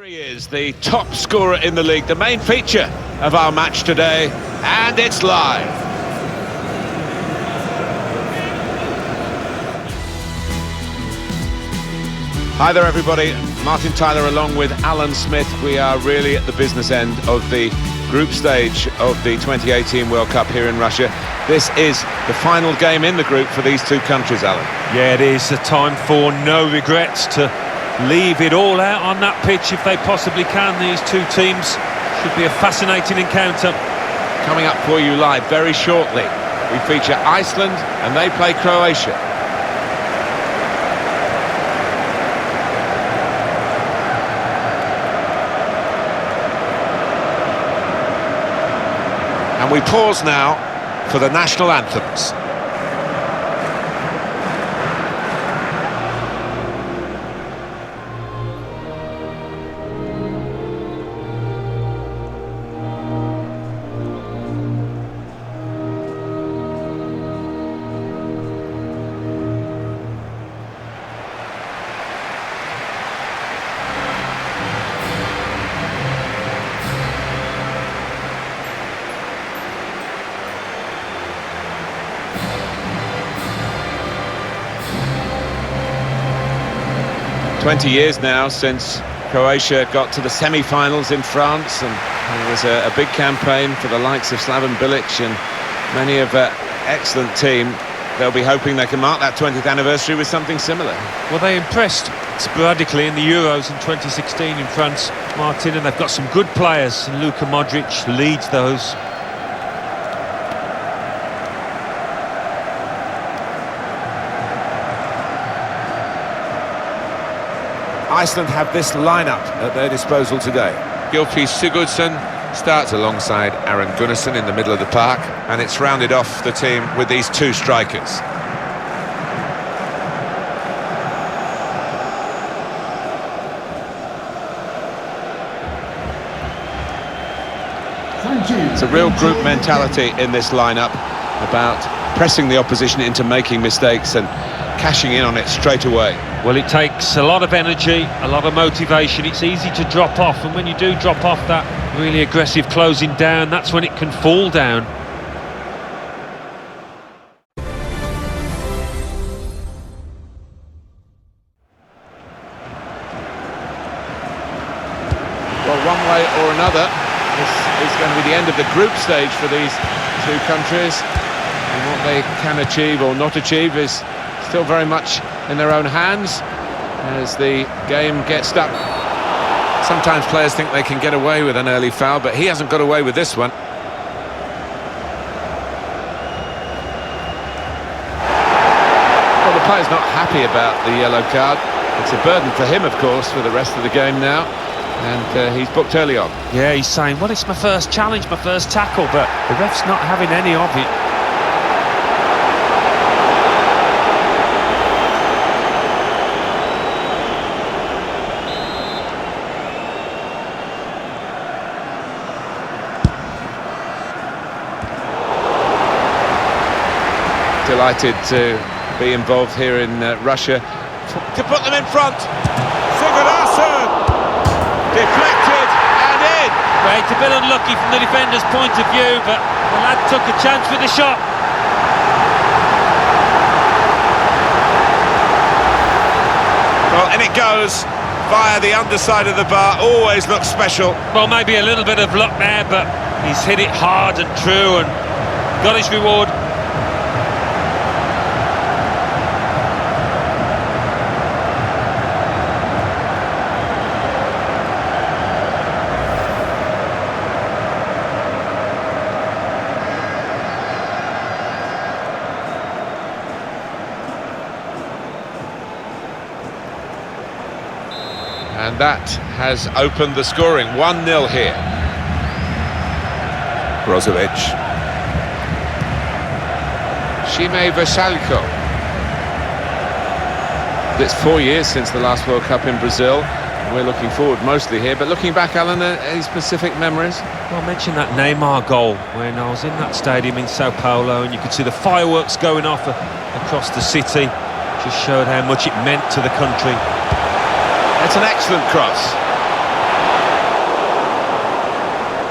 He is the top scorer in the league, the main feature of our match today, and it's live. Hi there everybody, Martin Tyler along with Alan Smith. We are really at the business end of the group stage of the 2018 World Cup here in Russia. This is the final game in the group for these two countries, Alan. Yeah, it is a time for no regrets, to leave it all out on that pitch if they possibly can. These two teams should be a fascinating encounter. Coming up for you live very shortly, we feature Iceland and they play Croatia. And we pause now for the national anthems. "20 years now since Croatia got to the semi-finals in France, and there was a big campaign for the likes of Slaven Bilic and many of an excellent team. They'll be hoping they can mark that 20th anniversary with something similar. Well, they impressed sporadically in the Euros in 2016 in France, Martin, and they've got some good players, and Luka Modric leads those. Iceland have this lineup at their disposal today. Gylfi Sigurdsson starts alongside Aron Gunnarsson in the middle of the park, and it's rounded off the team with these two strikers. It's a real group mentality in this lineup, about pressing the opposition into making mistakes and cashing in on it straight away. Well, it takes a lot of energy, a lot of motivation. It's easy to drop off, and when you do drop off that really aggressive closing down, that's when it can fall down. Well, one way or another, this is going to be the end of the group stage for these two countries, and what they can achieve or not achieve is still very much in their own hands as the game gets stuck. Sometimes players think they can get away with an early foul, but he hasn't got away with this one. Well, the player's not happy about the yellow card. It's a burden for him, of course, for the rest of the game now, and he's booked early on. Yeah, he's saying, well, it's my first challenge, my first tackle, but the ref's not having any of it. Delighted to be involved here in Russia. To put them in front. Sigurdsson! Deflected and in! Well, it's a bit unlucky from the defender's point of view, but the lad took a chance with the shot. Well, in it goes via the underside of the bar. Always looks special. Well, maybe a little bit of luck there, but he's hit it hard and true and got his reward. And that has opened the scoring. 1-0 here. Brozovic. Shime Versalco. It's 4 years since the last World Cup in Brazil. We're looking forward mostly here, but looking back, Alan, any specific memories? Well, I mentioned that Neymar goal when I was in that stadium in Sao Paulo, and you could see the fireworks going off across the city. Just showed how much it meant to the country. It's an excellent cross.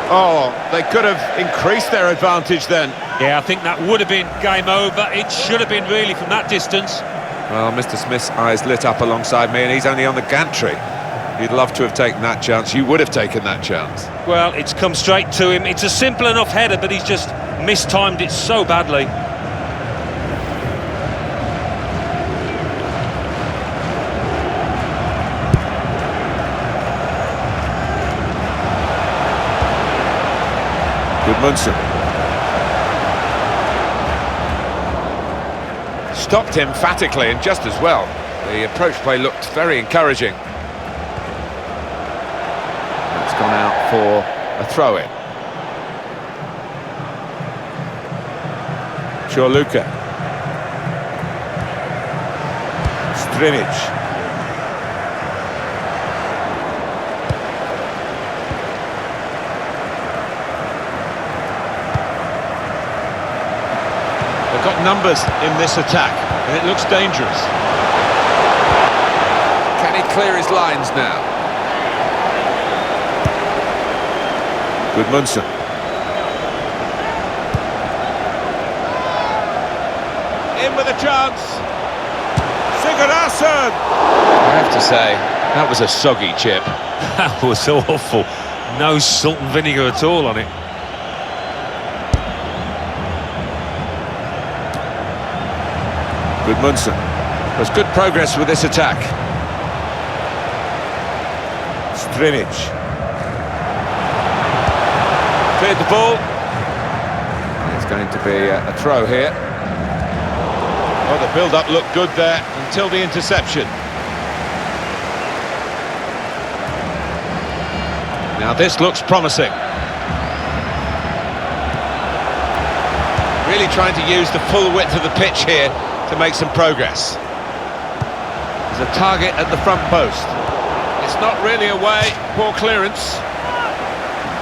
Oh, they could have increased their advantage then. Yeah, I think that would have been game over. It should have been really from that distance. Well, Mr. Smith's eyes lit up alongside me, and he's only on the gantry. You'd love to have taken that chance. You would have taken that chance. Well, it's come straight to him. It's a simple enough header, but he's just mistimed it so badly. Munson. Stopped emphatically and just as well. The approach play looked very encouraging. It's gone out for a throw-in. Luka. Strinic. Got numbers in this attack, and it looks dangerous. Can he clear his lines now? Good Munson. In with a chance. Sigurðsson! I have to say, that was a soggy chip. That was awful. No salt and vinegar at all on it. Good Munson. There's good progress with this attack. Strinic. Cleared the ball. It's going to be a throw here. Oh, the build-up looked good there until the interception. Now this looks promising. Really trying to use the full width of the pitch here to make some progress. There's a target at the front post. It's not really away, poor clearance.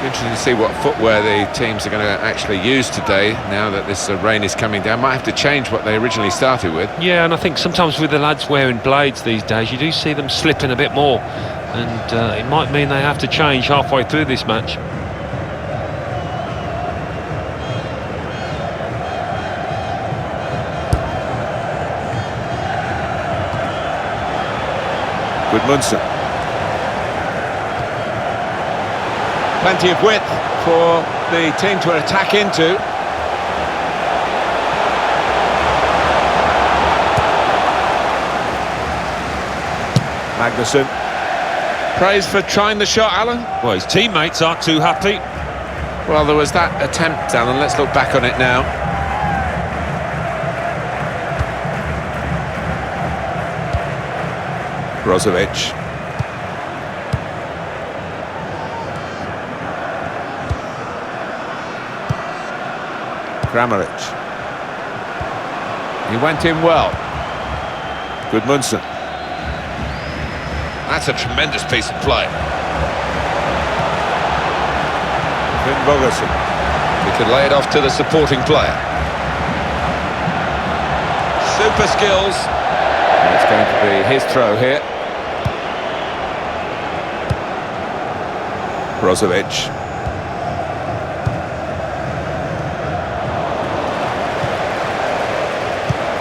Interesting to see what footwear the teams are going to actually use today now that this rain is coming down. Might have to change what they originally started with. Yeah, and I think sometimes with the lads wearing blades these days, you do see them slipping a bit more, and it might mean they have to change halfway through this match. Good Munson. Plenty of width for the team to attack into. Magnusson. Praise for trying the shot, Alan. Well, his teammates aren't too happy. Well, there was that attempt, Alan. Let's look back on it now. Brozovic. Kramaric. He went in well. Good Munson. That's a tremendous piece of play. Finn Bogerson. He could lay it off to the supporting player. Super skills. And it's going to be his throw here. Brozovic.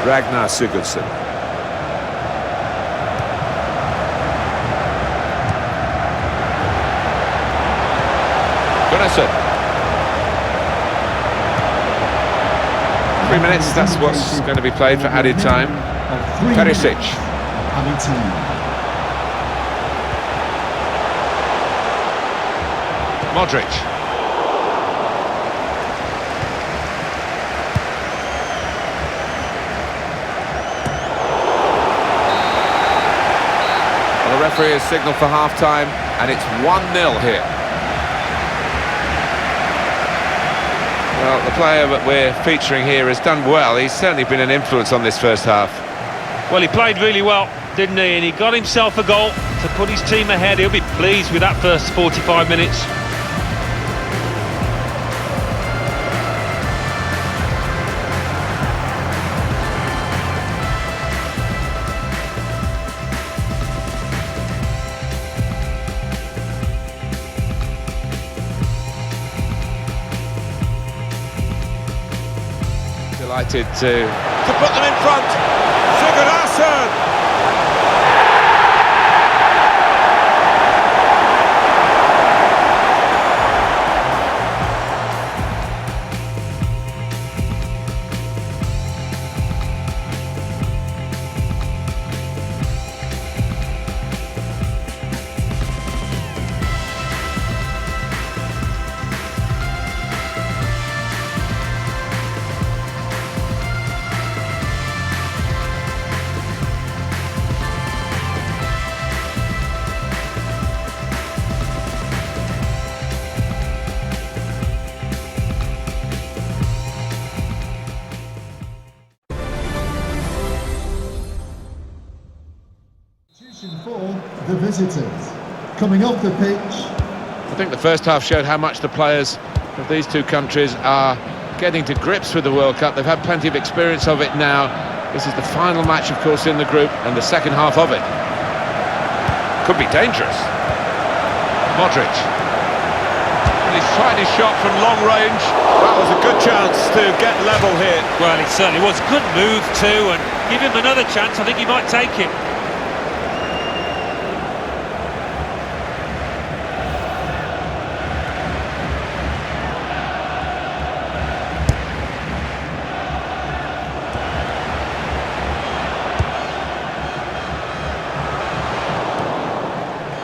Ragnar Sigurðsson. Gunnarsson. 3 minutes, that's what's going to be played for added time. Perisic. Modric. Well, the referee has signalled for half-time, and it's 1-0 here. Well, the player that we're featuring here has done well. He's certainly been an influence on this first half. Well, he played really well, didn't he? And he got himself a goal to put his team ahead. He'll be pleased with that first 45 minutes. delighted to put them in front. Sigurðarson! For the visitors. Coming off the pitch. I think the first half showed how much the players of these two countries are getting to grips with the World Cup. They've had plenty of experience of it now. This is the final match, of course, in the group, and the second half of it. Could be dangerous. Modric. And he's tried his shot from long range. That was a good chance to get level here. Well, it certainly was. Good move too, and give him another chance. I think he might take it.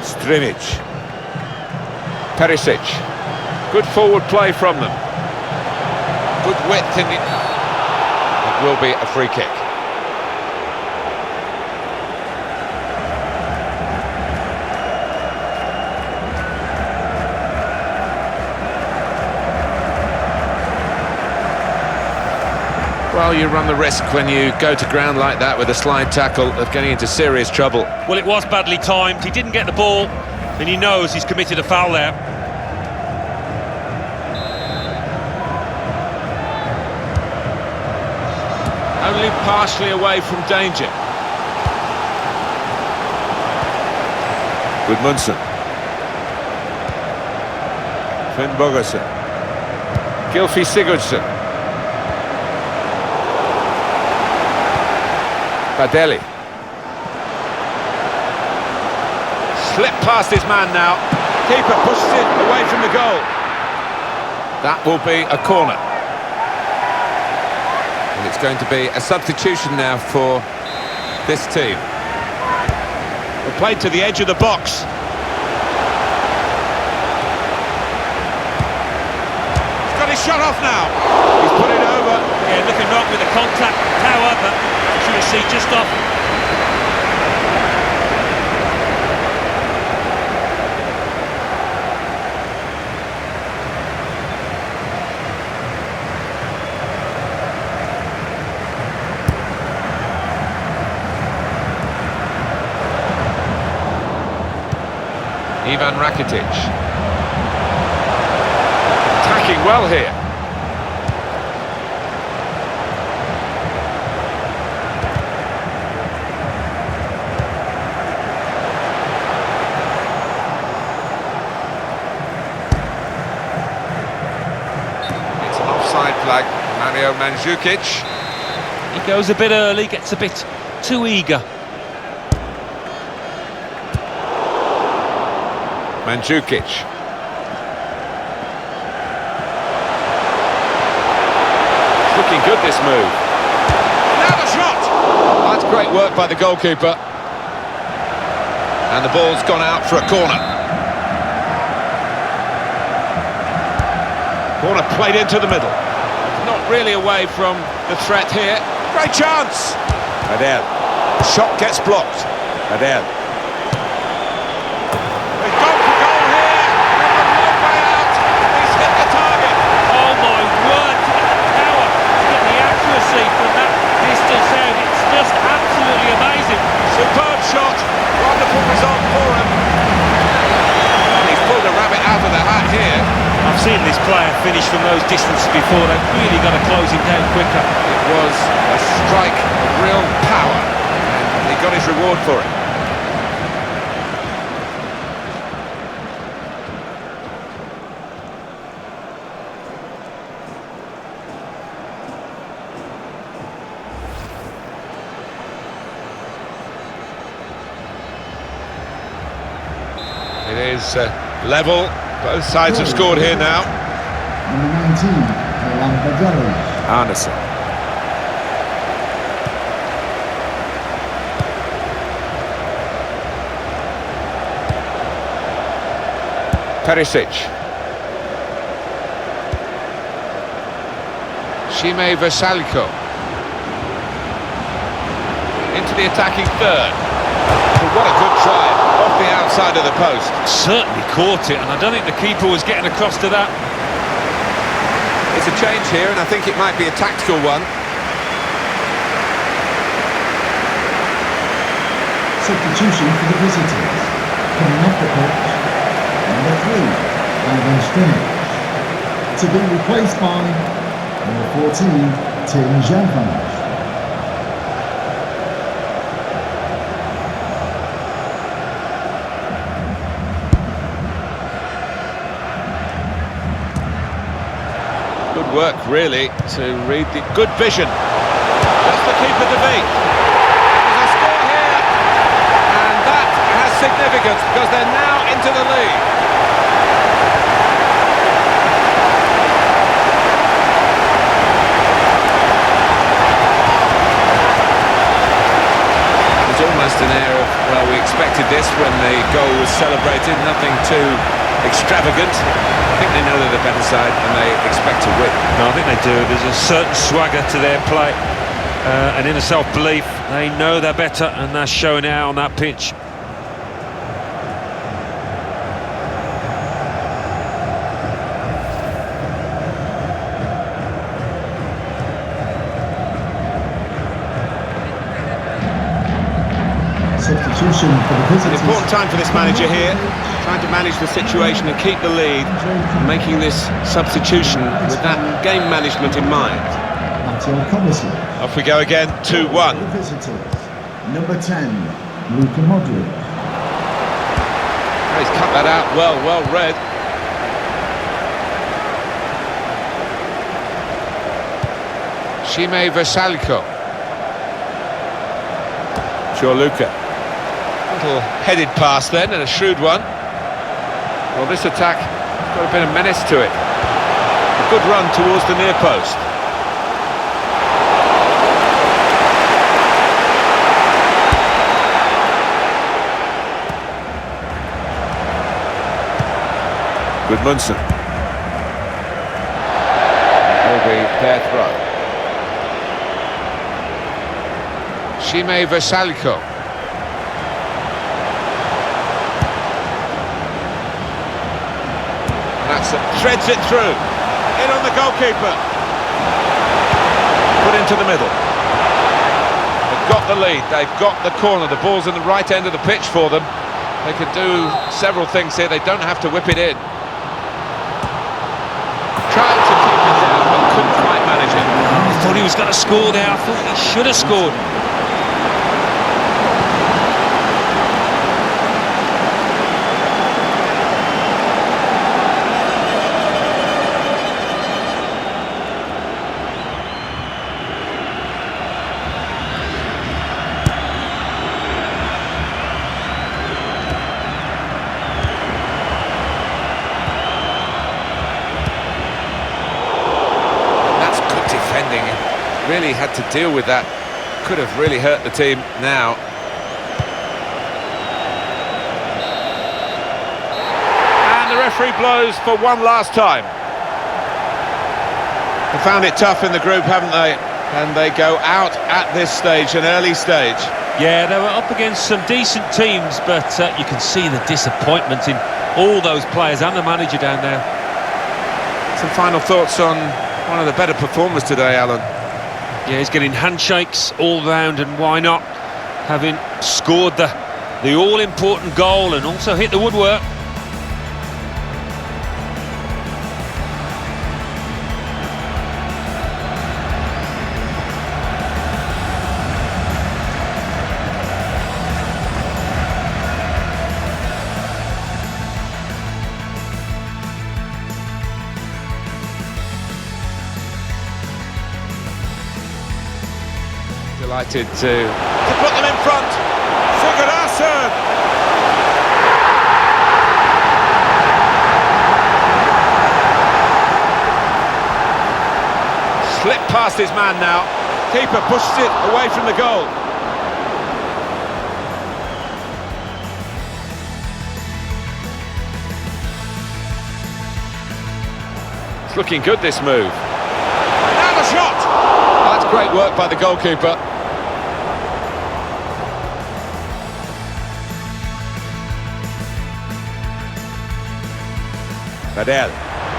Strimic, Perisic, good forward play from them, good width in it will be a free kick. Well, you run the risk when you go to ground like that with a slide tackle of getting into serious trouble. Well, it was badly timed. He didn't get the ball, and he knows he's committed a foul there. Only partially away from danger. Gudmundsson. Finn Bogason. Gylfi Sigurðsson. Badelli. Slip past his man now. Keeper pushes it away from the goal. That will be a corner. And it's going to be a substitution now for this team. Well, played to the edge of the box. He's got his shot off now. He's put it over. Yeah, nothing wrong with the contact, however, should have seen just off. Ivan Rakitic. Attacking well here. It's an offside flag, Mario Mandzukic. He goes a bit early, gets a bit too eager. Mandzukic. It's looking good, this move. Now the shot! That's great work by the goalkeeper. And the ball's gone out for a corner. Corner played into the middle. Not really away from the threat here. Great chance! Adel. Shot gets blocked. Adel. From that distance out, it's just absolutely amazing. Superb shot, wonderful result for him. And he's pulled a rabbit out of the hat here. I've seen this player finish from those distances before. They've really got to close him down quicker. It was a strike of real power, and he got his reward for it. is level. Both sides have scored here now. Number 19, Arneson. Perisic. Shime Versalco. Into the attacking third. But what a good try, off the outside of the post. Certainly caught it, and I don't think the keeper was getting across to that. It's a change here, and I think it might be a tactical one. substitution for the visitors. Coming off the pitch, number 3, Ivan Strinic. To be replaced by number 14, Tim Janvans. Good work, really, to read the good vision. Just the keeper to beat. There's a score here, and that has significance because they're now into the lead. There's almost an air of, well, we expected this when the goal was celebrated, nothing too extravagant. I think they know they're the better side and they expect to win. No, I think they do. There's a certain swagger to their play, an inner self-belief. They know they're better, and they're showing it out on that pitch. Substitution for the visitors. An important time for this manager here, trying to manage the situation and keep the lead, making this substitution with that game management in mind. Off we go again, 2-1. The visitors. Number 10, Luka Modric. He's cut that out well read. Shime Versalco. Sure, Luka. Little headed pass then, and a shrewd one. Well, this attack has got a bit of menace to it. A good run towards the near post. Good Munson. Will be their throw. Shime Versalco. Threads it through. In on the goalkeeper. Put into the middle. They've got the lead. They've got the corner. The ball's in the right end of the pitch for them. They could do several things here. They don't have to whip it in. Tried to keep it down, but couldn't quite manage it. I thought he was going to score there. I thought he should have scored. Really had to deal with that. Could have really hurt the team now. And the referee blows for one last time. They found it tough in the group, haven't they? And they go out at this stage, an early stage. Yeah, they were up against some decent teams, but you can see the disappointment in all those players and the manager down there. Some final thoughts on one of the better performers today, Alan. Yeah, he's getting handshakes all round, and why not? Having scored the all-important goal and also hit the woodwork. Delighted to put them in front. Sigurdarsson. past his man now. Keeper pushes it away from the goal. It's looking good, this move. Now the shot! That's great work by the goalkeeper. Badel.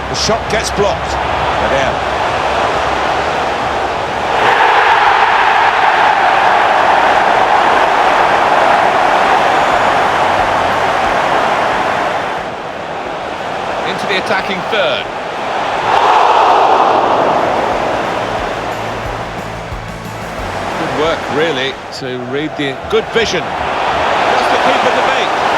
The shot gets blocked. Badel. Into the attacking third. Good work, really, to read the... Good vision. Just to keep the debate.